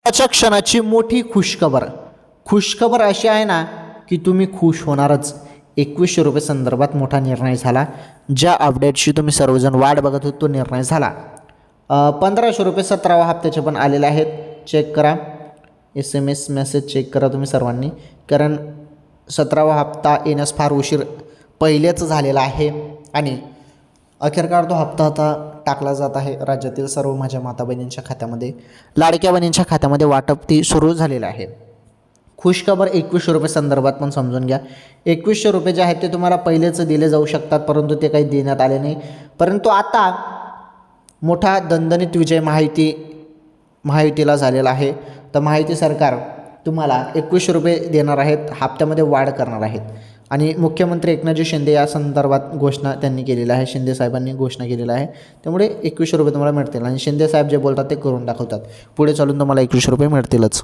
आजच्या क्षणाची मोठी खुशखबर अशी आहे ना की तुम्ही खुश होणारच. 2100 रुपये संदर्भात मोठा निर्णय झाला. ज्या अपडेटची तुम्ही सर्वजण वाट बघत होते तो निर्णय झाला. 1500 रुपये 17व्या हप्त्याचे पण आलेले आहेत. चेक करा, SMS मेसेज चेक करा तुम्ही सर्वांनी, कारण 17वा हप्ता येण्यास फार उशीर पहिलेच झालेला आहे आणि अखेरकार तो हप्ता आता टाकला जात आहे. राज्यातील सर्व माझ्या माता बहिणींच्या खात्यामध्ये, लाडक्या बहिणींच्या खात्यामध्ये वाटप ती सुरू झालेलं आहे. खुशखबर 2100 रुपये संदर्भात पण समजून घ्या. 2100 रुपये जे आहेत ते तुम्हाला पहिलेच दिले जाऊ शकतात, परंतु ते काही देण्यात आले नाही. परंतु आता मोठा दणदणीत विजय महायुतीला झालेला आहे. तर महायुती सरकार तुम्हाला 2100 रुपये देणार आहेत, हप्त्यामध्ये वाढ करणार आहेत. आणि मुख्यमंत्री एकनाथजी शिंदे या संदर्भात घोषणा त्यांनी केलेली आहे. शिंदे साहेबांनी घोषणा केलेली आहे. त्यामुळे 2100 रुपये तुम्हाला मिळतील आणि शिंदे साहेब जे बोलतात ते करून दाखवतात. पुढे चालून तुम्हाला 2100 रुपये मिळतीलच.